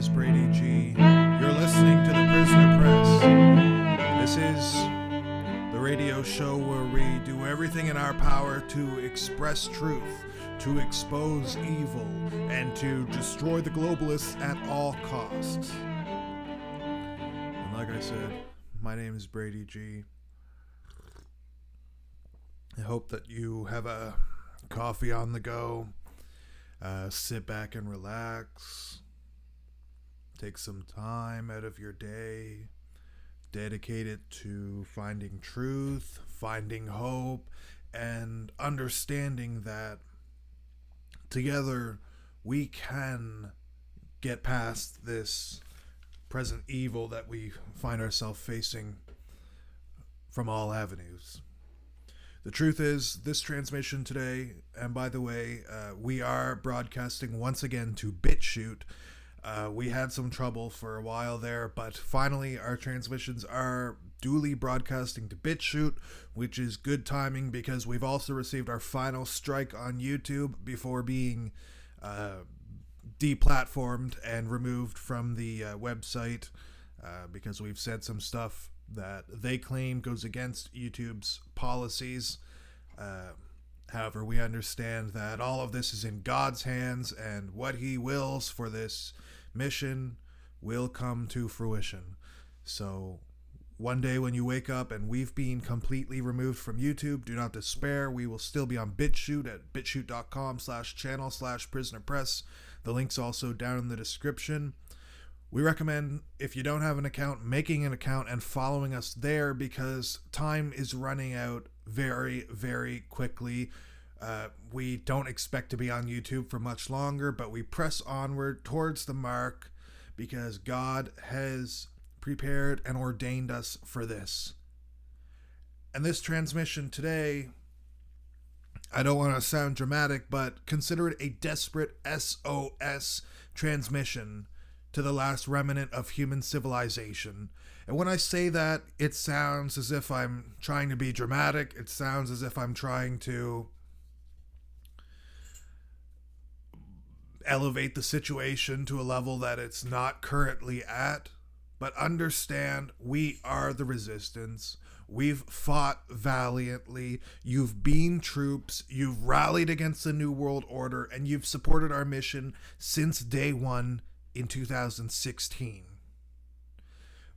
is Brady G. You're listening to the Prisoner Press. This is the radio show where we do everything in our power to express truth, to expose evil, and to destroy the globalists at all costs. And like I said, my name is Brady G. I hope that you have a coffee on the go. Sit back and relax. Take some time out of your day. Dedicate it to finding truth, finding hope, and understanding that together we can get past this present evil that we find ourselves facing from all avenues. The truth is, this transmission today, and by the way, we are broadcasting once again to BitChute. We had some trouble for a while there, but finally our transmissions are duly broadcasting to BitChute, which is good timing because we've also received our final strike on YouTube before being deplatformed and removed from the website because we've said some stuff that they claim goes against YouTube's policies. However, we understand that all of this is in God's hands, and what he wills for this mission will come to fruition. So one day when you wake up and we've been completely removed from YouTube, do not despair. We will still be on BitChute at bitchute.com/channel/prisonerpress. The link's also down in the description. We recommend, if you don't have an account, making an account and following us there because time is running out very, very quickly. We don't expect to be on YouTube for much longer, but we press onward towards the mark because God has prepared and ordained us for this. And this transmission today, I don't want to sound dramatic, but consider it a desperate SOS transmission to the last remnant of human civilization. And when I say that, it sounds as if I'm trying to be dramatic. It sounds as if I'm trying to elevate the situation to a level that it's not currently at. But understand, we are the resistance. We've fought valiantly. You've been troops. You've rallied against the New World Order, and you've supported our mission since day one in 2016.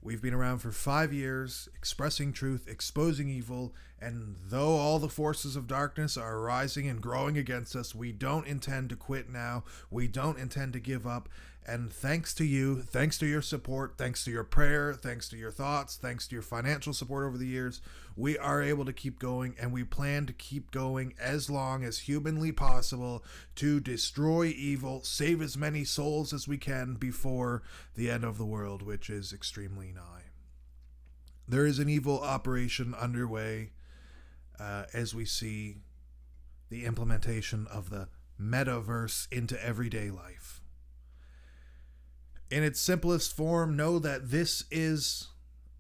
We've been around for 5 years, expressing truth, exposing evil, and though all the forces of darkness are rising and growing against us, we don't intend to quit now. We don't intend to give up. And thanks to you, thanks to your support, thanks to your prayer, thanks to your thoughts, thanks to your financial support over the years, we are able to keep going, and we plan to keep going as long as humanly possible to destroy evil, save as many souls as we can before the end of the world, which is extremely nigh. There is an evil operation underway as we see the implementation of the Metaverse into everyday life. In its simplest form, know that this is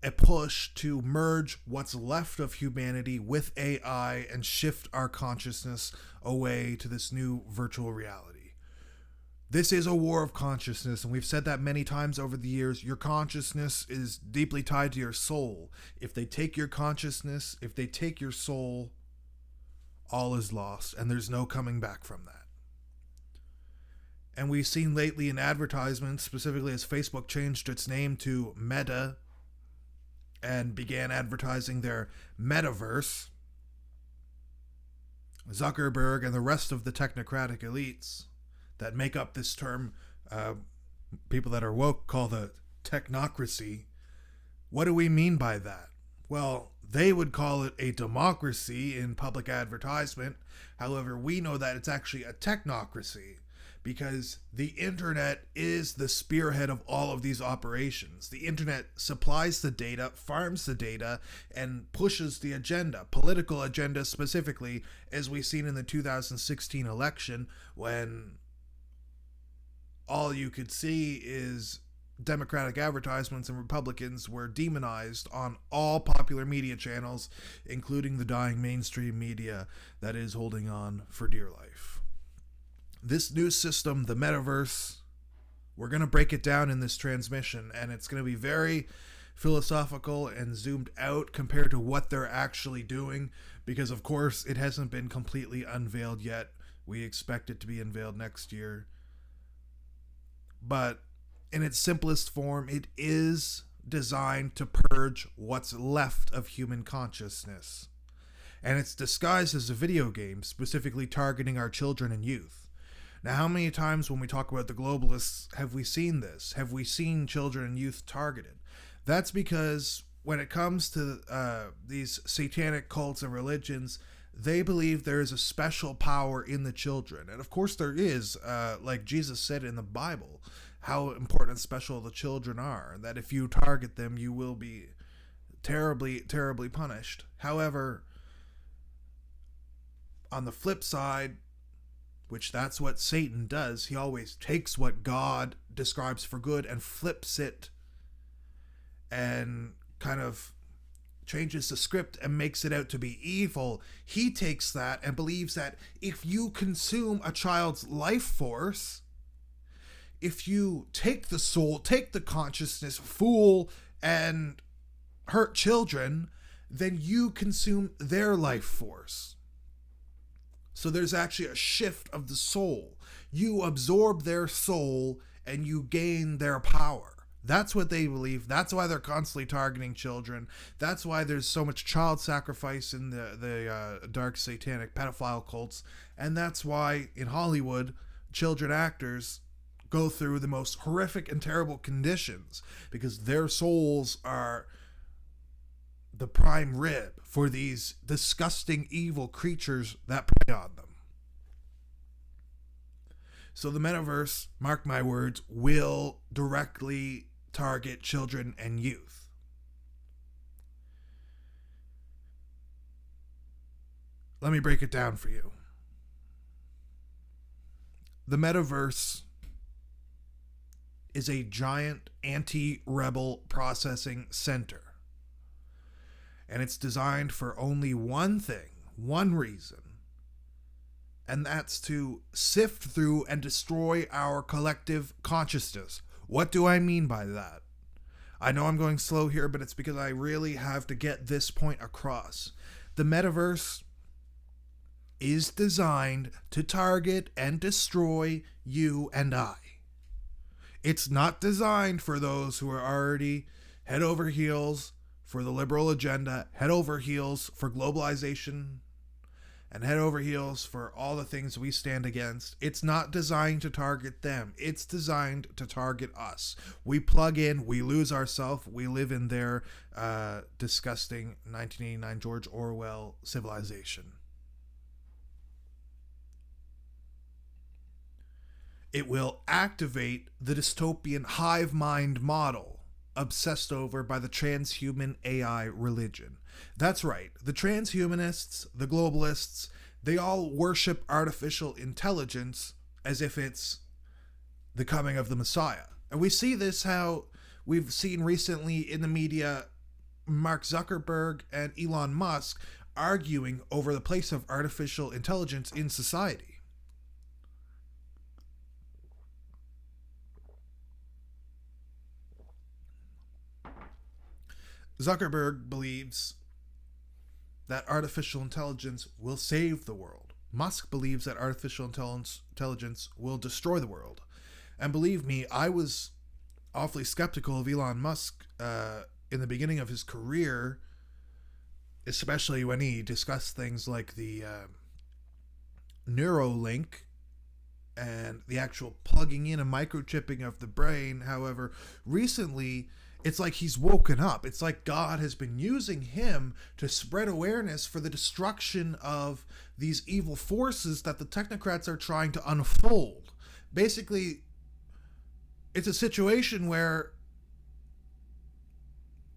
a push to merge what's left of humanity with AI and shift our consciousness away to this new virtual reality. This is a war of consciousness, and we've said that many times over the years. Your consciousness is deeply tied to your soul. If they take your consciousness, if they take your soul, all is lost, and there's no coming back from that. And we've seen lately in advertisements, specifically as Facebook changed its name to Meta and began advertising their Metaverse, Zuckerberg and the rest of the technocratic elites that make up this term, people that are woke call the technocracy. What do we mean by that? Well, they would call it a democracy in public advertisement. However, we know that it's actually a technocracy, because the internet is the spearhead of all of these operations. The internet supplies the data, farms the data, and pushes the agenda, political agenda specifically, as we've seen in the 2016 election, when all you could see is Democratic advertisements and Republicans were demonized on all popular media channels, including the dying mainstream media that is holding on for dear life. This new system, the Metaverse, We're going to break it down in this transmission, and it's going to be very philosophical and zoomed out compared to what they're actually doing, because of course it hasn't been completely unveiled yet. We expect it to be unveiled next year. But in its simplest form, it is designed to purge what's left of human consciousness. And it's disguised as a video game, specifically targeting our children and youth. Now, how many times when we talk about the globalists have we seen this? Have we seen children and youth targeted? That's because when it comes to these satanic cults and religions, they believe there is a special power in the children. And of course there is, like Jesus said in the Bible, how important and special the children are. That if you target them, you will be terribly, terribly punished. However, on the flip side, which that's what Satan does, he always takes what God describes for good and flips it and kind of changes the script and makes it out to be evil. He takes that and believes that if you consume a child's life force, if you take the soul, take the consciousness, fool and hurt children, then you consume their life force. So there's actually a shift of the soul. You absorb their soul and you gain their power. That's what they believe. That's why they're constantly targeting children. That's why there's so much child sacrifice in the dark satanic pedophile cults. And that's why in Hollywood, children actors go through the most horrific and terrible conditions, because their souls are the prime rib for these disgusting evil creatures that prey on them. So the metaverse, mark my words, will directly target children and youth. Let me break it down for you. The metaverse is a giant anti-rebel processing center. And it's designed for only one thing, one reason. And that's to sift through and destroy our collective consciousness. What do I mean by that? I know I'm going slow here, but it's because I really have to get this point across. The metaverse is designed to target and destroy you and I. It's not designed for those who are already head over heels for the liberal agenda, head over heels for globalization, and head over heels for all the things we stand against. It's not designed to target them. It's designed to target us. We plug in, we lose ourselves, we live in their disgusting 1989 George Orwell civilization. It will activate the dystopian hive mind model obsessed over by the transhuman AI religion. That's right. The transhumanists, the globalists, they all worship artificial intelligence as if it's the coming of the Messiah. And we see this how we've seen recently in the media Mark Zuckerberg and Elon Musk arguing over the place of artificial intelligence in society. Zuckerberg believes that artificial intelligence will save the world. Musk believes that artificial intelligence will destroy the world. And believe me, I was awfully skeptical of Elon Musk in the beginning of his career, especially when he discussed things like the Neuralink and the actual plugging in and microchipping of the brain. However, recently, it's like he's woken up. It's like God has been using him to spread awareness for the destruction of these evil forces that the technocrats are trying to unfold. Basically, it's a situation where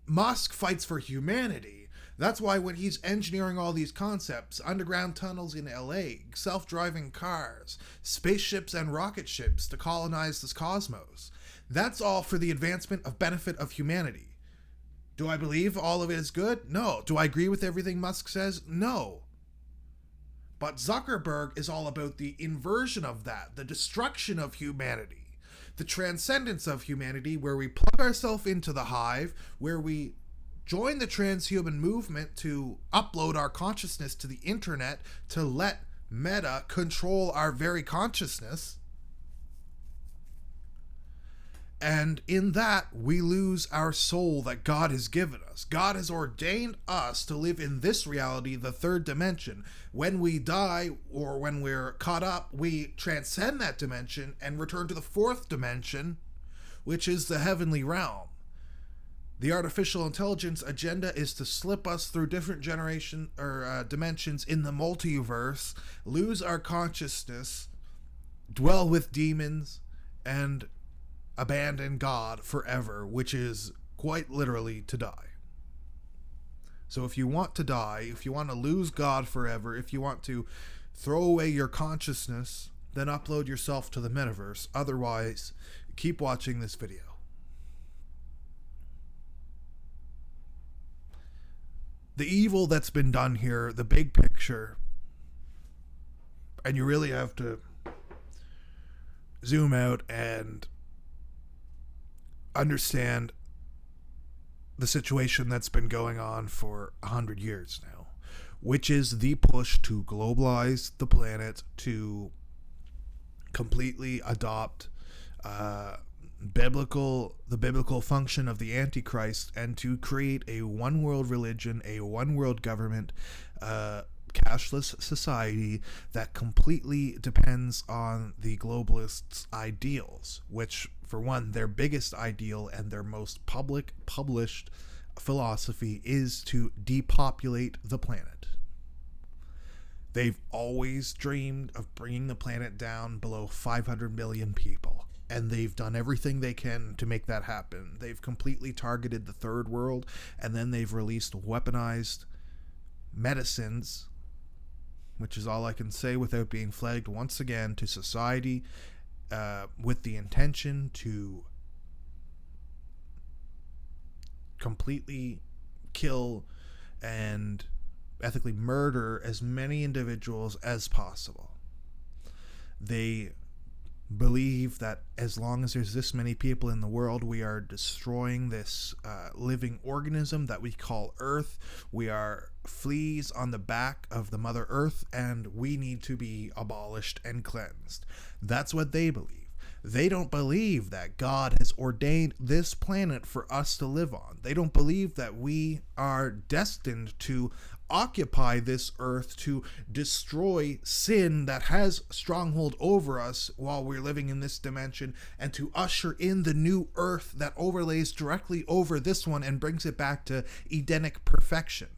Musk fights for humanity. That's why when he's engineering all these concepts, underground tunnels in LA, self-driving cars, spaceships and rocket ships to colonize this cosmos, that's all for the advancement of benefit of humanity. Do I believe all of it is good? No. Do I agree with everything Musk says? No. But Zuckerberg is all about the inversion of that, the destruction of humanity. the transcendence of humanity, where we plug ourselves into the hive, where we join the transhuman movement to upload our consciousness to the internet, to let Meta control our very consciousness. And in that, we lose our soul that God has given us. God has ordained us to live in this reality, the third dimension. When we die, or when we're caught up, we transcend that dimension and return to the fourth dimension, which is the heavenly realm. The artificial intelligence agenda is to slip us through different dimensions in the multiverse, lose our consciousness, dwell with demons, and abandon God forever, which is quite literally to die. So if you want to die, if you want to lose God forever, if you want to throw away your consciousness, then upload yourself to the metaverse. Otherwise, keep watching this video. The evil that's been done here, the big picture, and you really have to zoom out and understand the situation that's been going on for 100 years now, which is the push to globalize the planet, to completely adopt the biblical function of the Antichrist, and to create a one world religion, a one world government, cashless society that completely depends on the globalists' ideals, which, for one, their biggest ideal and their most published philosophy is to depopulate the planet. They've always dreamed of bringing the planet down below 500 million people, and they've done everything they can to make that happen. They've completely targeted the third world, and then they've released weaponized medicines, which is all I can say without being flagged once again, to society, with the intention to completely kill and ethically murder as many individuals as possible. They believe that as long as there's this many people in the world, we are destroying this living organism that we call Earth. We are fleas on the back of the Mother Earth, and we need to be abolished and cleansed. That's what they believe. They don't believe that God has ordained this planet for us to live on. They don't believe that we are destined to occupy this earth, to destroy sin that has stronghold over us while we're living in this dimension, and to usher in the new earth that overlays directly over this one and brings it back to Edenic perfection.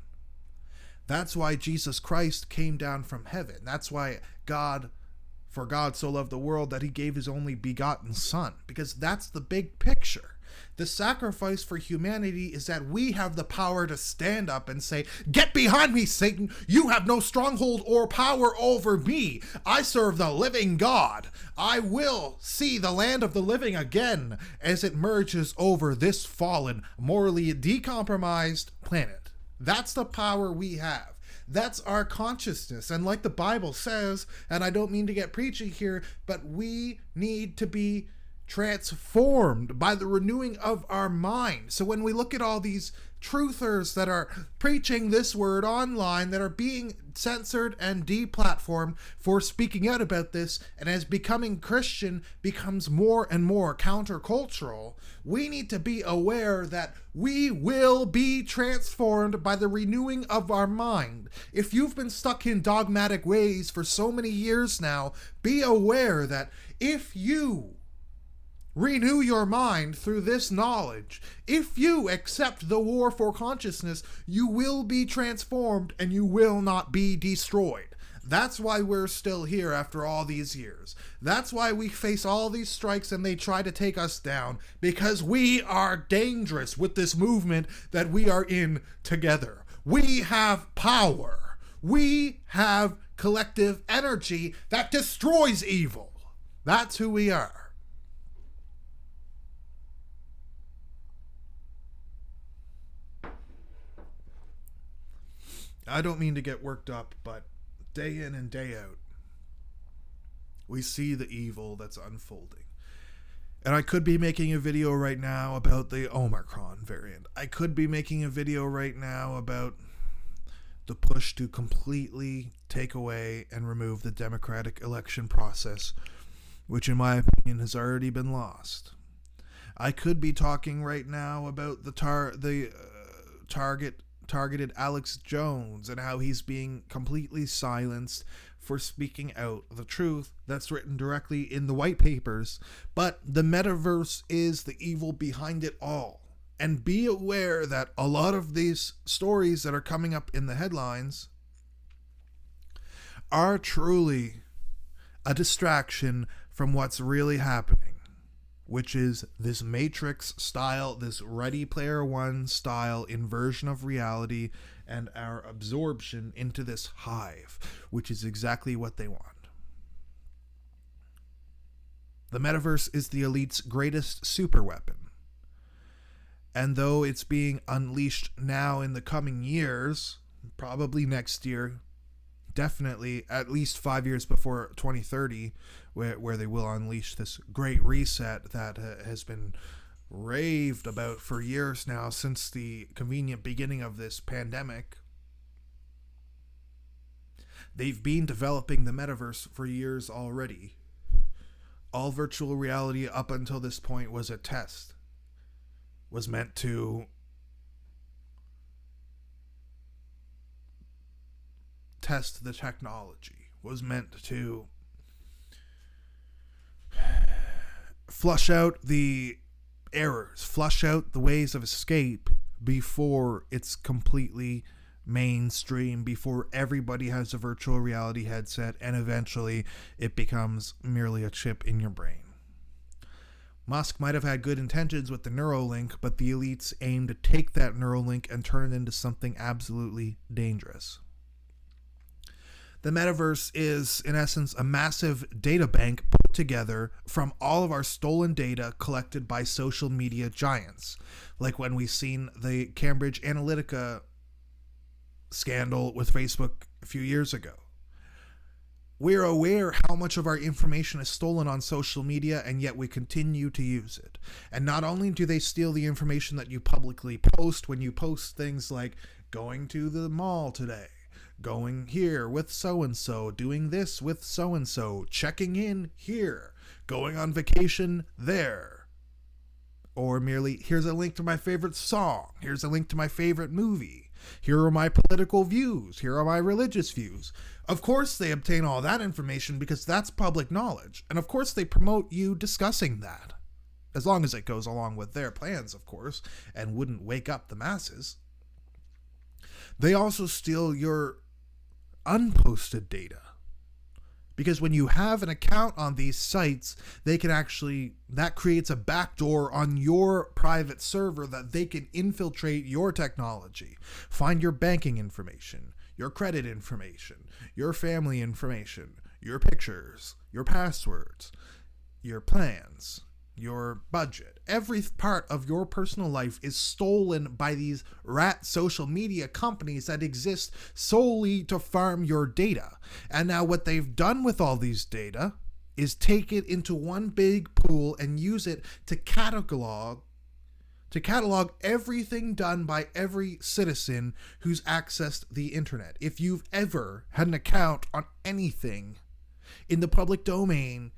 That's why Jesus Christ came down from heaven. That's why for God so loved the world that he gave his only begotten Son, because that's the big picture. The sacrifice for humanity is that we have the power to stand up and say, "Get behind me, Satan! You have no stronghold or power over me. I serve the living God. I will see the land of the living again as it merges over this fallen, morally decompromised planet." That's the power we have. That's our consciousness. And like the Bible says, and I don't mean to get preachy here, but we need to be transformed by the renewing of our mind. So when we look at all these truthers that are preaching this word online, that are being censored and deplatformed for speaking out about this, and as becoming Christian becomes more and more countercultural, we need to be aware that we will be transformed by the renewing of our mind. If you've been stuck in dogmatic ways for so many years now, be aware that if you renew your mind through this knowledge, if you accept the war for consciousness, you will be transformed and you will not be destroyed. That's why we're still here after all these years. That's why we face all these strikes and they try to take us down, because we are dangerous with this movement that we are in together. We have power. We have collective energy that destroys evil. That's who we are. I don't mean to get worked up, but day in and day out, we see the evil that's unfolding. And I could be making a video right now about the Omicron variant. I could be making a video right now about the push to completely take away and remove the democratic election process, which in my opinion has already been lost. I could be talking right now about the targeted Alex Jones and how he's being completely silenced for speaking out the truth that's written directly in the white papers. But the metaverse is the evil behind it all. And be aware that a lot of these stories that are coming up in the headlines are truly a distraction from what's really happening, which is this Matrix style, this Ready Player One style inversion of reality and our absorption into this hive, which is exactly what they want. The metaverse is the elite's greatest superweapon. And though it's being unleashed now in the coming years, probably next year, definitely at least 5 years before 2030, where they will unleash this great reset that has been raved about for years now since the convenient beginning of this pandemic. They've been developing the metaverse for years already. All virtual reality up until this point was a test. Was meant to test the technology, was meant to flush out the errors, flush out the ways of escape before it's completely mainstream, before everybody has a virtual reality headset and eventually it becomes merely a chip in your brain. Musk might have had good intentions with the Neuralink, but the elites aim to take that Neuralink and turn it into something absolutely dangerous. The metaverse is, in essence, a massive data bank put together from all of our stolen data collected by social media giants, like when we seen the Cambridge Analytica scandal with Facebook a few years ago. We're aware how much of our information is stolen on social media, and yet we continue to use it. And not only do they steal the information that you publicly post when you post things like going to the mall today, going here with so-and-so, doing this with so-and-so, checking in here, going on vacation there, or merely here's a link to my favorite song, here's a link to my favorite movie, here are my political views, here are my religious views. Of course they obtain all that information because that's public knowledge. And of course they promote you discussing that. As long as it goes along with their plans, of course, and wouldn't wake up the masses. They also steal your unposted data. Because when you have an account on these sites, they can actually, that creates a backdoor on your private server that they can infiltrate your technology, find your banking information, your credit information, your family information, your pictures, your passwords, your plans, your budget. Every part of your personal life is stolen by these rat social media companies that exist solely to farm your data. And now what they've done with all these data is take it into one big pool and use it to catalog everything done by every citizen who's accessed the internet. If you've ever had an account on anything in the public domain,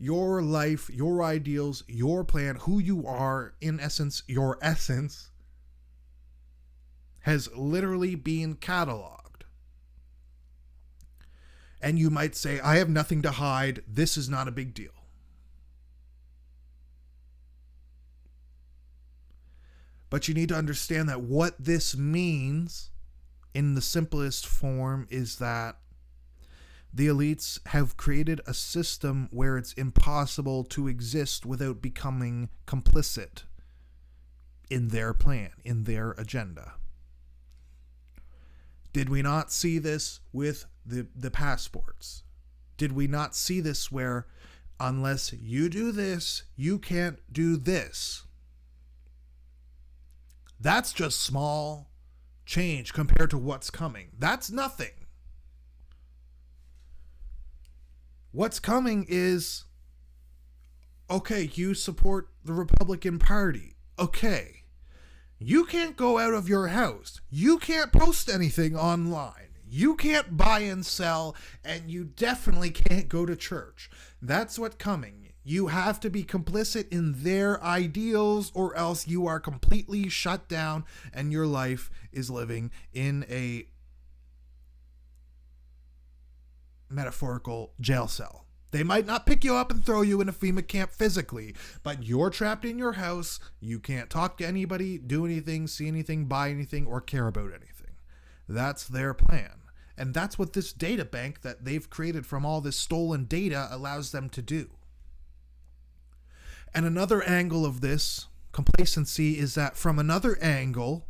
your life, your ideals, your plan, who you are, in essence, your essence, has literally been cataloged. And you might say, I have nothing to hide. This is not a big deal. But you need to understand that what this means in the simplest form is that the elites have created a system where it's impossible to exist without becoming complicit in their plan, in their agenda. Did we not see this with the passports? Did we not see this where unless you do this, you can't do this? That's just small change compared to what's coming. That's nothing. What's coming is Okay, you support the Republican Party. Okay. You can't go out of your house. You can't post anything online. You can't buy and sell, and you definitely can't go to church. That's what's coming. You have to be complicit in their ideals, or else you are completely shut down and your life is living in a metaphorical jail cell. They might not pick you up and throw you in a FEMA camp physically, but you're trapped in your house. You can't talk to anybody, do anything, see anything, buy anything, or care about anything. That's their plan. And that's what this data bank that they've created from all this stolen data allows them to do. And another angle of this complacency is that from another angle,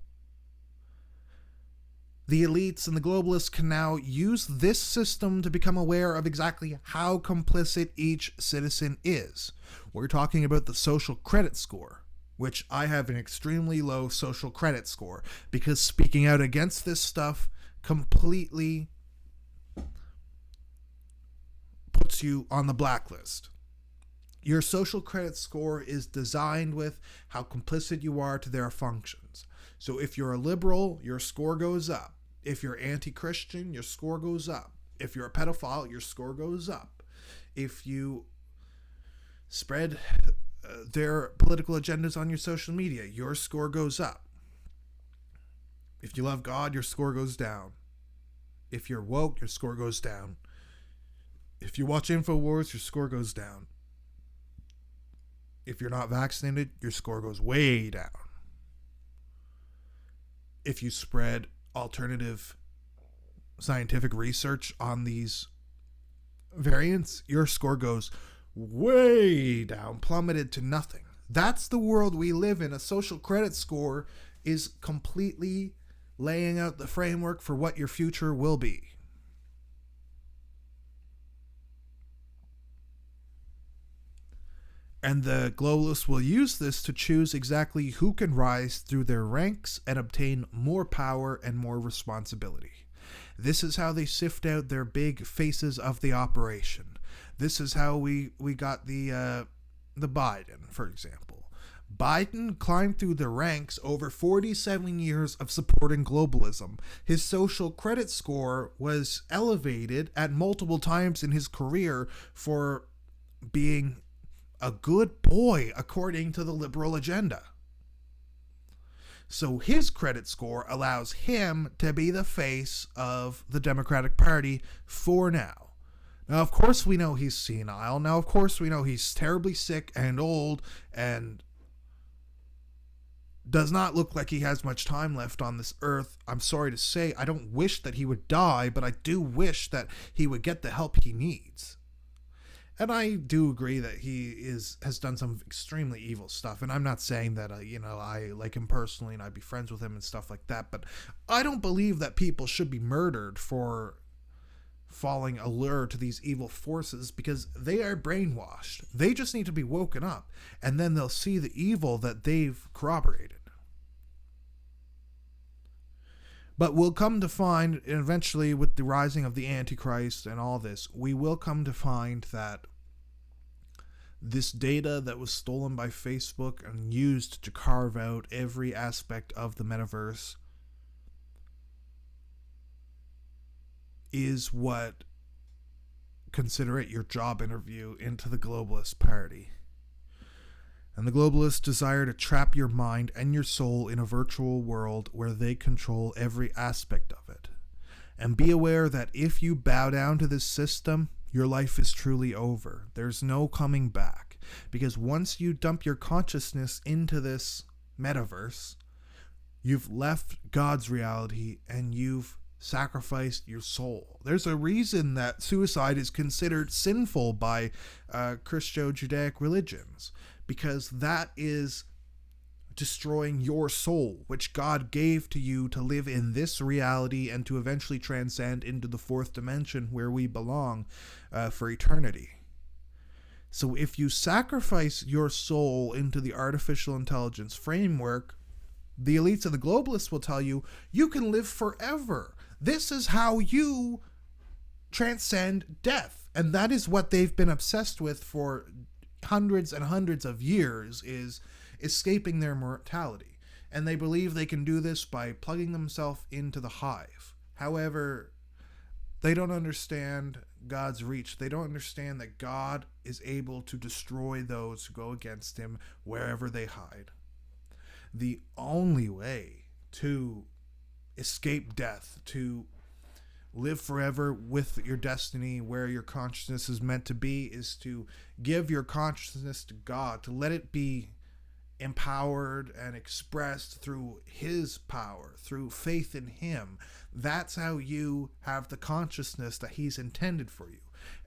the elites and the globalists can now use this system to become aware of exactly how complicit each citizen is. We're talking about the social credit score, which I have an extremely low social credit score because speaking out against this stuff completely puts you on the blacklist. Your social credit score is designed with how complicit you are to their functions. So if you're a liberal, your score goes up. If you're anti-Christian, your score goes up. If you're a pedophile, your score goes up. If you spread their political agendas on your social media, your score goes up. If you love God, your score goes down. If you're woke, your score goes down. If you watch InfoWars, your score goes down. If you're not vaccinated, your score goes way down. If you spread alternative scientific research on these variants, your score goes way down, plummeted to nothing. That's the world we live in. A social credit score is completely laying out the framework for what your future will be. And the globalists will use this to choose exactly who can rise through their ranks and obtain more power and more responsibility. This is how they sift out their big faces of the operation. This is how we got the Biden, for example. Biden climbed through the ranks over 47 years of supporting globalism. His social credit score was elevated at multiple times in his career for being a good boy according to the liberal agenda. So his credit score allows him to be the face of the Democratic Party for now. Now, of course, we know he's senile. Now, of course, we know he's terribly sick and old and does not look like he has much time left on this earth. I'm sorry to say, I don't wish that he would die, but I do wish that he would get the help he needs. And I do agree that he has done some extremely evil stuff. And I'm not saying that, I like him personally and I'd be friends with him and stuff like that. But I don't believe that people should be murdered for falling allure to these evil forces because they are brainwashed. They just need to be woken up. And then they'll see the evil that they've corroborated. But we'll come to find, eventually with the rising of the Antichrist and all this, we will come to find that this data that was stolen by Facebook and used to carve out every aspect of the metaverse is what, consider it your job interview into the globalist party. And the globalists desire to trap your mind and your soul in a virtual world where they control every aspect of it. And be aware that if you bow down to this system, your life is truly over. There's no coming back. Because once you dump your consciousness into this metaverse, you've left God's reality and you've sacrificed your soul. There's a reason that suicide is considered sinful by Christo-Judaic religions. Because that is destroying your soul, which God gave to you to live in this reality and to eventually transcend into the fourth dimension where we belong for eternity. So if you sacrifice your soul into the artificial intelligence framework, the elites and the globalists will tell you, you can live forever. This is how you transcend death. And that is what they've been obsessed with for hundreds and hundreds of years is escaping their mortality. And they believe they can do this by plugging themselves into the hive. However, they don't understand God's reach. They don't understand that God is able to destroy those who go against him wherever they hide. The only way to escape death, to live forever with your destiny where your consciousness is meant to be, is to give your consciousness to God, to let it be empowered and expressed through his power, through faith in him. That's how you have the consciousness that he's intended for you.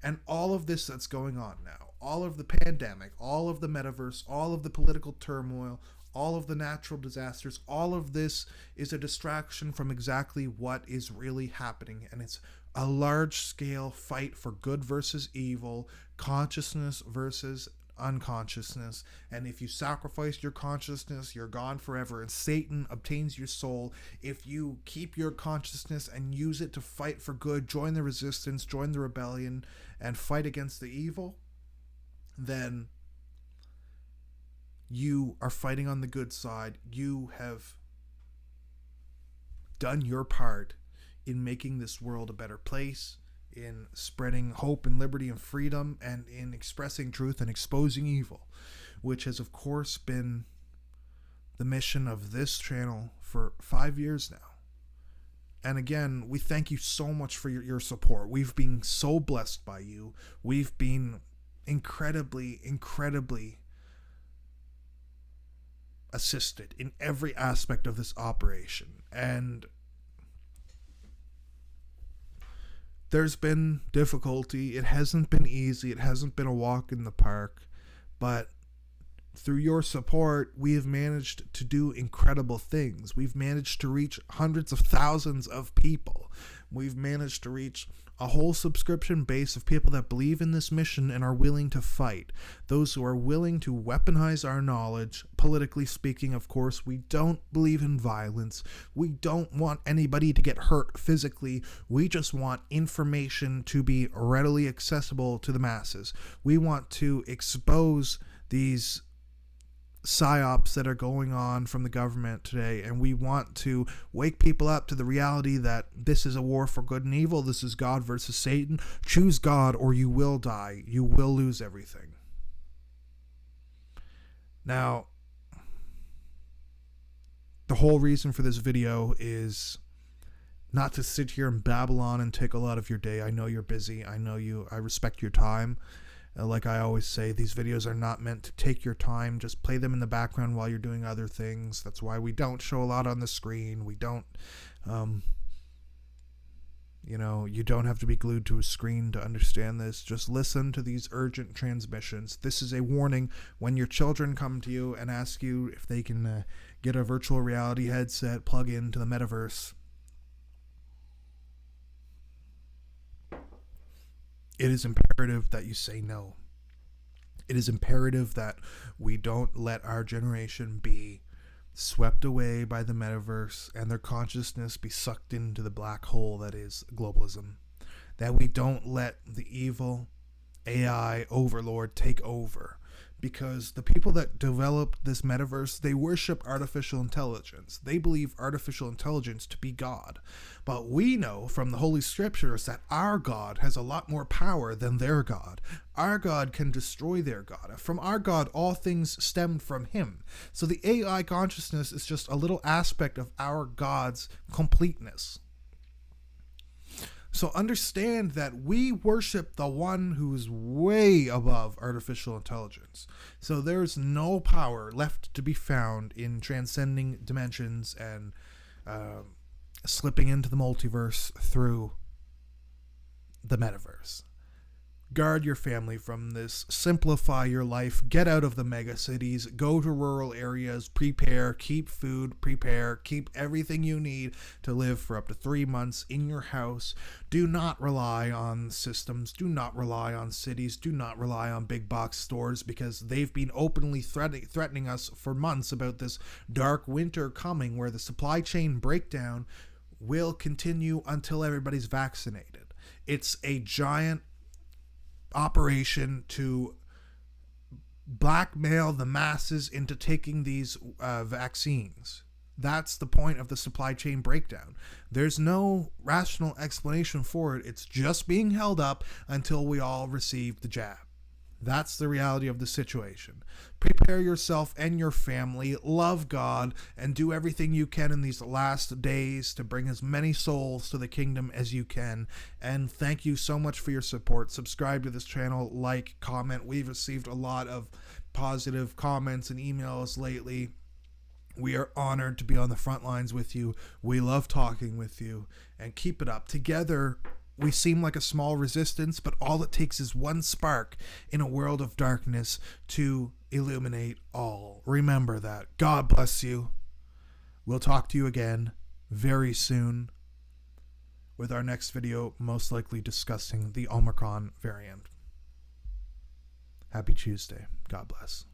And all of this that's going on now, all of the pandemic, all of the metaverse, all of the political turmoil, all of the natural disasters, all of this is a distraction from exactly what is really happening. And it's a large-scale fight for good versus evil, consciousness versus unconsciousness. And if you sacrifice your consciousness, you're gone forever, and Satan obtains your soul. If you keep your consciousness and use it to fight for good, join the resistance, join the rebellion, and fight against the evil, then you are fighting on the good side. You have done your part in making this world a better place, in spreading hope and liberty and freedom, and in expressing truth and exposing evil, which has, of course, been the mission of this channel for 5 years now. And again, we thank you so much for your support. We've been so blessed by you. We've been incredibly assisted in every aspect of this operation. And there's been difficulty. It hasn't been easy. It hasn't been a walk in the park. But through your support, we have managed to do incredible things. We've managed to reach hundreds of thousands of people. We've managed to reach a whole subscription base of people that believe in this mission and are willing to fight. Those who are willing to weaponize our knowledge. Politically speaking, of course, we don't believe in violence. We don't want anybody to get hurt physically. We just want information to be readily accessible to the masses. We want to expose these psyops that are going on from the government today, and we want to wake people up to the reality that this is a war for good and evil. This is God versus Satan. Choose God or you will die. You will lose everything. Now, the whole reason for this video is not to sit here and babble on and take a lot of your day. I know you're busy. I respect your time. Like I always say, these videos are not meant to take your time. Just play them in the background while you're doing other things. That's why we don't show a lot on the screen. We don't, you don't have to be glued to a screen to understand this. Just listen to these urgent transmissions. This is a warning when your children come to you and ask you if they can get a virtual reality headset, plug into the metaverse. It is imperative that you say no. It is imperative that we don't let our generation be swept away by the metaverse and their consciousness be sucked into the black hole that is globalism. That we don't let the evil AI overlord take over. Because the people that developed this metaverse, they worship artificial intelligence. They believe artificial intelligence to be God. But we know from the Holy Scriptures that our God has a lot more power than their God. Our God can destroy their God. From our God, all things stemmed from him. So the AI consciousness is just a little aspect of our God's completeness. So understand that we worship the one who's way above artificial intelligence. So there's no power left to be found in transcending dimensions and slipping into the multiverse through the metaverse. Guard your family from this. Simplify your life. Get out of the mega cities. Go to rural areas. Prepare. Keep food. Prepare. Keep everything you need to live for up to 3 months in your house. Do not rely on systems. Do not rely on cities. Do not rely on big box stores, because they've been openly threatening us for months about this dark winter coming where the supply chain breakdown will continue until everybody's vaccinated. It's a giant operation to blackmail the masses into taking these vaccines. That's the point of the supply chain breakdown. There's no rational explanation for it. It's just being held up until we all receive the jab. That's the reality of the situation. Prepare yourself and your family, love God, and do everything you can in these last days to bring as many souls to the kingdom as you can. And thank you so much for your support. Subscribe to this channel, like, comment. We've received a lot of positive comments and emails lately. We are honored to be on the front lines with you. We love talking with you, and keep it up. Together, we seem like a small resistance, but all it takes is one spark in a world of darkness to illuminate all. Remember that. God bless you. We'll talk to you again very soon with our next video, most likely discussing the Omicron variant. Happy Tuesday. God bless.